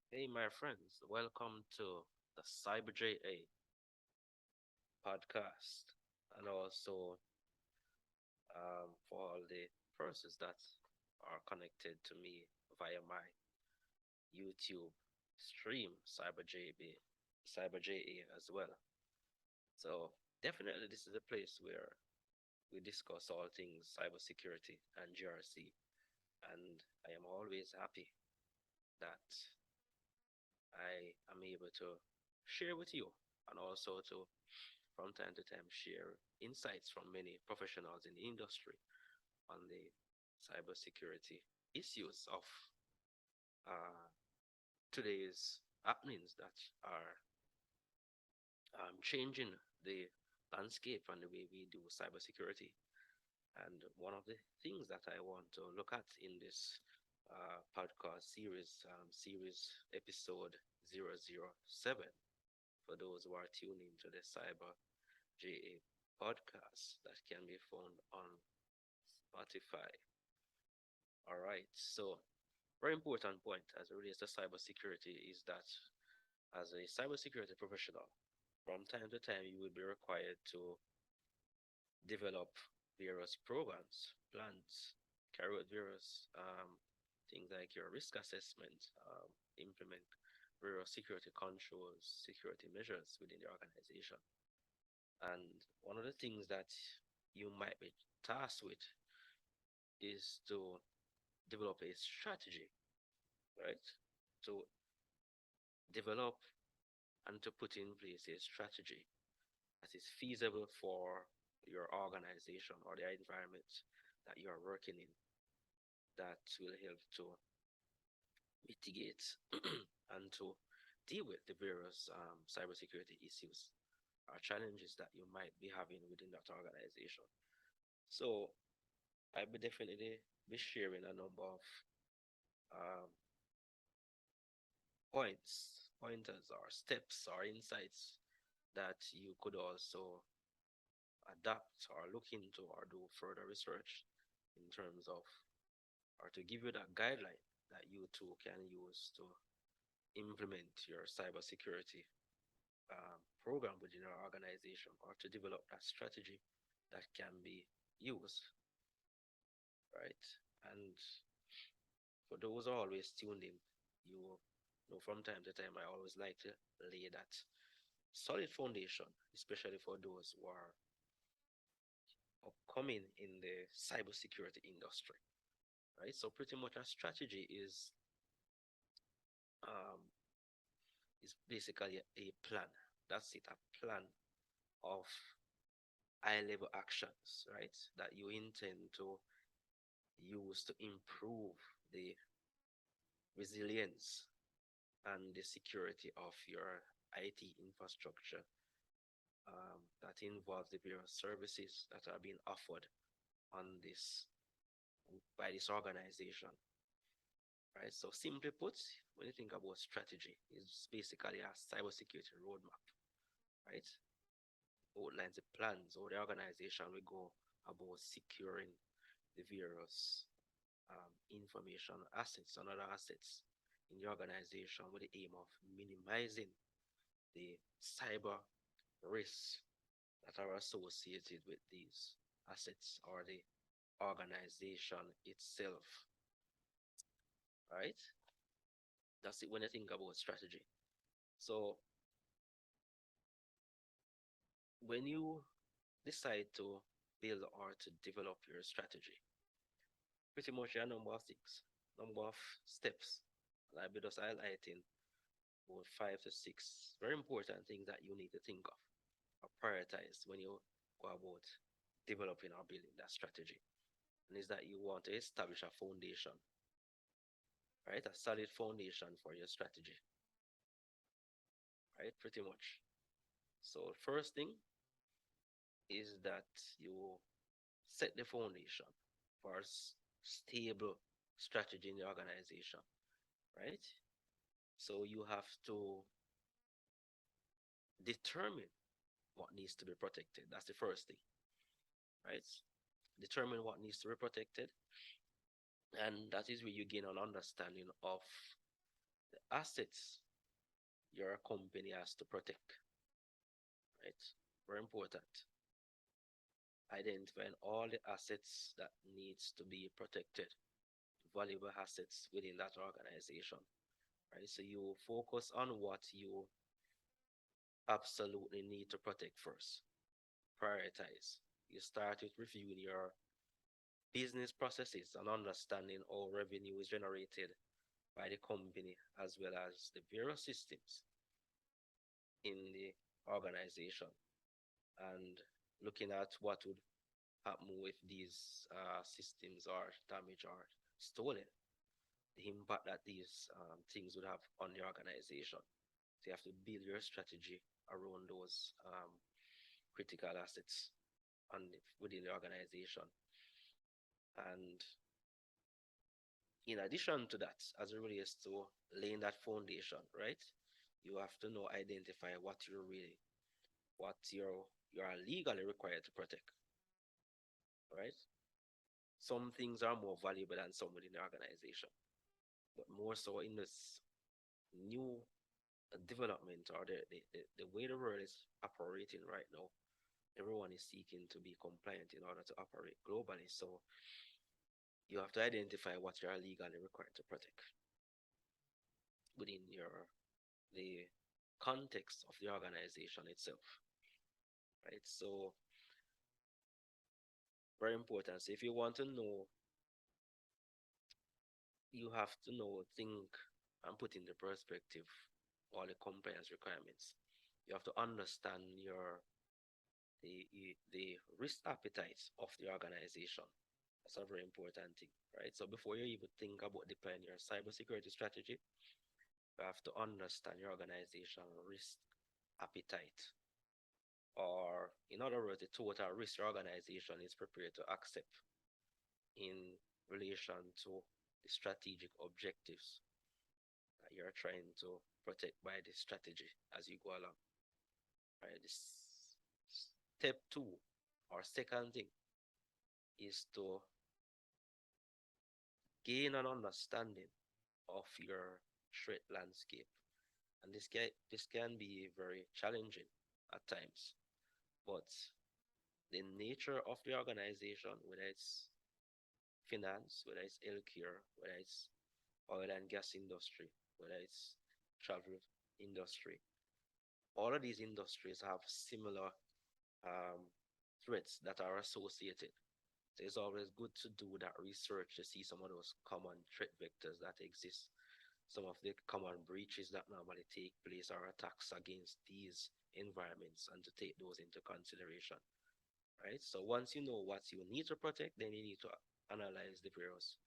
Hey, my friends, welcome to the Cyber JA podcast, and also for all the persons that are connected to me via my YouTube stream, Cyber JA as well. So, definitely, this is a place where we discuss all things cybersecurity and GRC, and I am always happy that I am able to share with you and also to from time to time share insights from many professionals in the industry on the cybersecurity issues of uh, today's happenings that are changing the landscape and the way we do cybersecurity. And one of the things that I want to look at in this podcast series episode 007, for those who are tuning to the Cyber JA podcast that can be found on Spotify. All right. So, very important point as it relates to cybersecurity is that as a cybersecurity professional, from time to time, you will be required to develop various programs, plans, carry out various things like your risk assessment, implement various security controls, security measures within the organization. And one of the things that you might be tasked with is to develop a strategy, right? To develop and to put in place a strategy that is feasible for your organization or the environment that you are working in that will help to mitigate and to deal with the various cybersecurity issues or challenges that you might be having within that organization. So I would definitely be sharing a number of um, pointers or steps or insights that you could also adapt or look into or do further research in terms of or to give you that guideline that you too can use to implement your cybersecurity program within your organization or to develop that strategy that can be used, right? And for those who are always tuned in, you know from time to time I always like to lay that solid foundation, especially for those who are upcoming in the cybersecurity industry, right? So pretty much a strategy um, is basically a plan. That's it, a plan of high level actions, right? That you intend to use to improve the resilience and the security of your IT infrastructure that involves the various services that are being offered on this by this organization, right? So simply put, when you think about strategy, it's basically a cybersecurity roadmap, right? Outlines the plans or the organization will go about securing the various information assets and other assets in the organization with the aim of minimizing the cyber risks that are associated with these assets or the organization itself, right? That's it when you think about strategy. So when you decide to build or to develop your strategy, pretty much there are a number of things, number of steps. And I'll be just highlighting about 5 to 6 very important things that you need to think of or prioritize when you go about developing or building that strategy. And is that you want to establish a foundation, right? A solid foundation for your strategy, right? Pretty much. So first thing is that you set the foundation for a stable strategy in the organization, right? So you have to determine what needs to be protected. That's the first thing, right? Determine what needs to be protected. And that is where you gain an understanding of the assets your company has to protect, right? Very important. Identifying all the assets that needs to be protected, valuable assets within that organization, right? So you focus on what you absolutely need to protect first. Prioritize. You start with reviewing your business processes and understanding how revenue is generated by the company as well as the various systems in the organization, and looking at what would happen if these systems are damaged or stolen, the impact that these things would have on the organization. So you have to build your strategy around those critical assets within the organization. And in addition to that, as it relates to laying that foundation, right? You have to know, identify what you are legally required to protect, right? Some things are more valuable than some within the organization, but more so in this new development, or the way the world is operating right now. Everyone is seeking to be compliant in order to operate globally. So you have to identify what you are legally required to protect within the context of the organization itself, right? So very important. So if you want to know, you have to know, think, and put into perspective all the compliance requirements. You have to understand the risk appetite of the organization. That's a very important thing, right? So before you even think about deploying your cybersecurity strategy, you have to understand your organization risk appetite, or in other words, the total risk your organization is prepared to accept in relation to the strategic objectives that you're trying to protect by the strategy as you go along. Right? This step two, or second thing, is to gain an understanding of your threat landscape. And this can be very challenging at times, but the nature of the organization, whether it's finance, whether it's healthcare, whether it's oil and gas industry, whether it's travel industry, all of these industries have similar um, threats that are associated. So it's always good to do that research to see some of those common threat vectors that exist, some of the common breaches that normally take place, or attacks against these environments, and to take those into consideration. Right? So once you know what you need to protect, then you need to analyze the various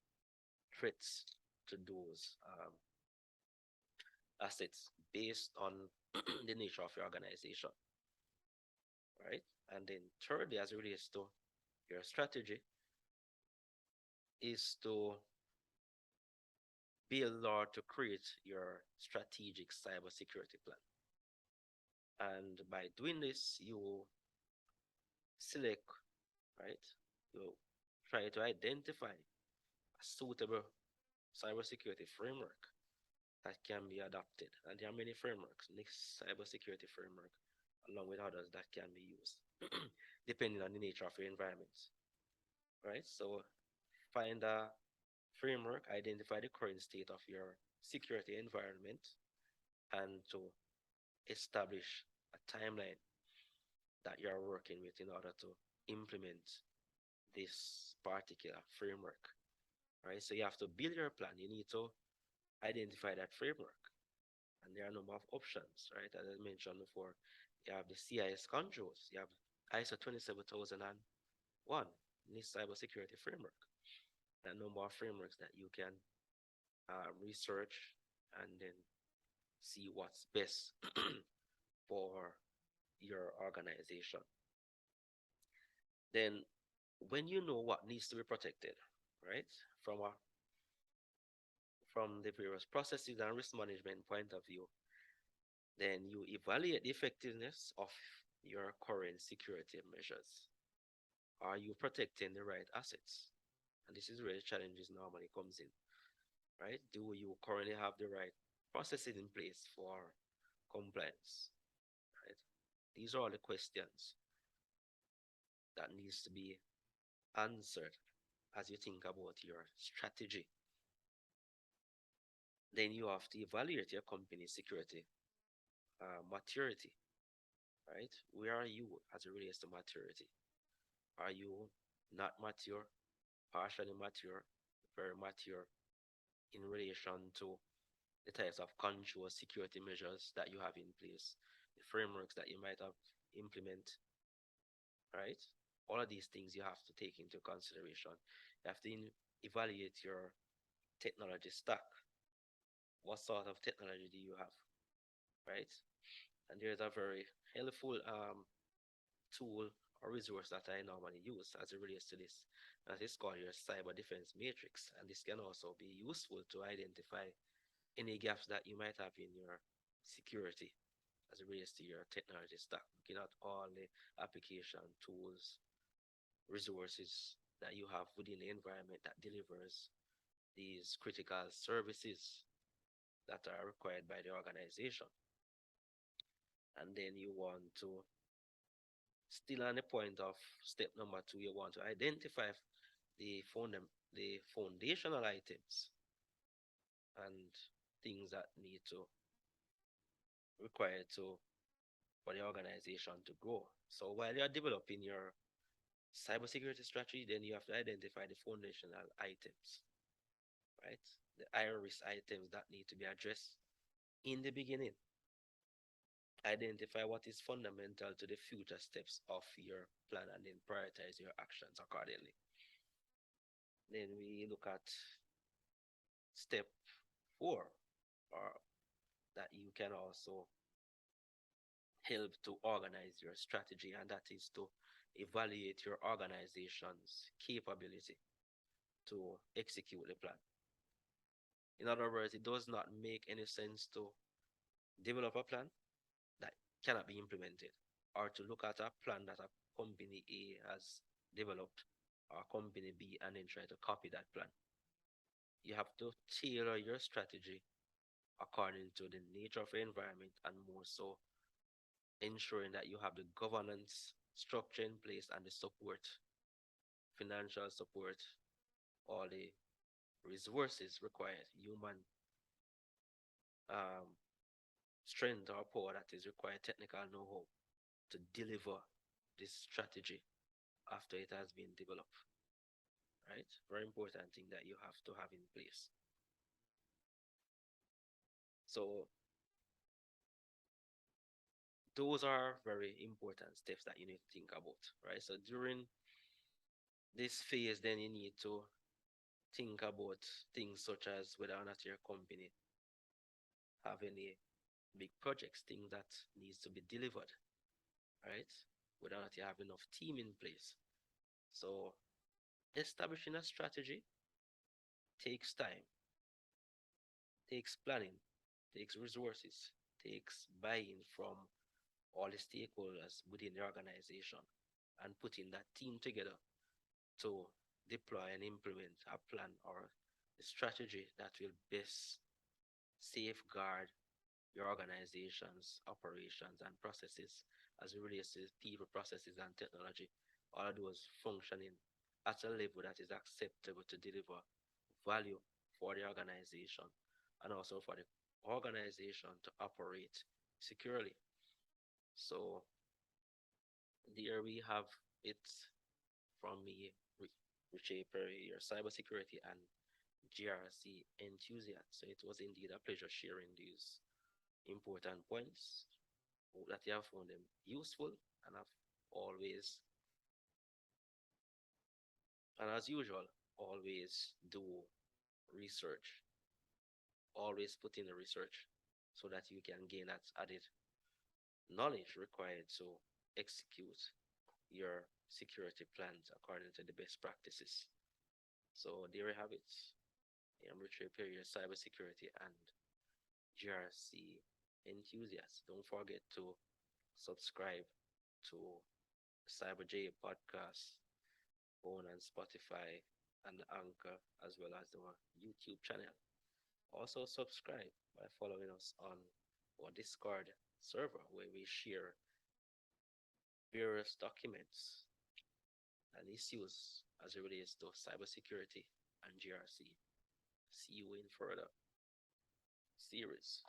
threats to those assets based on the nature of your organization. Right? And then thirdly, as it relates to your strategy, is to build or to create your strategic cybersecurity plan. And by doing this, you select, right? You try to identify a suitable cybersecurity framework that can be adopted. And there are many frameworks, next cybersecurity framework, along with others that can be used, depending on the nature of your environment, right? So find a framework, identify the current state of your security environment, and to establish a timeline that you are working with in order to implement this particular framework, right? So you have to build your plan. You need to identify that framework, and there are a number of options, right? As I mentioned before, you have the CIS controls, you have ISO 27001, NIST cybersecurity framework, a number of frameworks that you can research and then see what's best for your organization. Then, when you know what needs to be protected, right, from a from the various processes and risk management point of view, then you evaluate the effectiveness of your current security measures. Are you protecting the right assets? And this is where the challenges normally comes in, right? Do you currently have the right processes in place for compliance, right? These are all the questions that needs to be answered as you think about your strategy. Then you have to evaluate your company's security maturity, right? Where are you as it relates to maturity? Are you not mature, partially mature, very mature in relation to the types of control security measures that you have in place, the frameworks that you might have implement, right? All of these things you have to take into consideration. You have to evaluate your technology stack. What sort of technology do you have, right? And there's a very helpful tool or resource that I normally use as it relates to this. And it's called your cyber defense matrix. And this can also be useful to identify any gaps that you might have in your security as it relates to your technology stack, looking at all the application tools, resources that you have within the environment that delivers these critical services that are required by the organization. And then you want to, still on the point of step number two, you want to identify the foundational items and things that need to require to for the organization to grow. So while you're developing your cybersecurity strategy, then you have to identify the foundational items, right? The high risk items that need to be addressed in the beginning. Identify what is fundamental to the future steps of your plan and then prioritize your actions accordingly. Then we look at step four, or that you can also help to organize your strategy, and that is to evaluate your organization's capability to execute the plan. In other words, it does not make any sense to develop a plan that cannot be implemented, or to look at a plan that a company A has developed or company B and then try to copy that plan. You have to tailor your strategy according to the nature of your environment, and more so ensuring that you have the governance structure in place and the support, financial support, all the resources required, human um, strength or power that is required, technical know-how to deliver this strategy after it has been developed, right? Very important thing that you have to have in place. So those are very important steps that you need to think about, right? So during this phase, then you need to think about things such as whether or not your company have any big projects, things that needs to be delivered, right? Whether or not you have enough team in place. So establishing a strategy takes time, takes planning, takes resources, takes buy-in from all the stakeholders within the organization, and putting that team together to deploy and implement a plan or a strategy that will best safeguard your organization's operations and processes as it relates to people, processes, and technology. All of those functioning at a level that is acceptable to deliver value for the organization and also for the organization to operate securely. So there we have it from me, Richie Perry, your cybersecurity and GRC enthusiast. So it was indeed a pleasure sharing these important points. Hope that you have found them useful, and I've always, and as usual, always do research. Always put in the research so that you can gain that added knowledge required to execute your security plans according to the best practices. So there you have it. I'm Richard Perry, your cybersecurity and GRC enthusiast. Don't forget to subscribe to CyberJ podcast on Spotify and Anchor, as well as our YouTube channel. Also, subscribe by following us on our Discord server where we share various documents and issues as it relates to cybersecurity and GRC. See you in further series.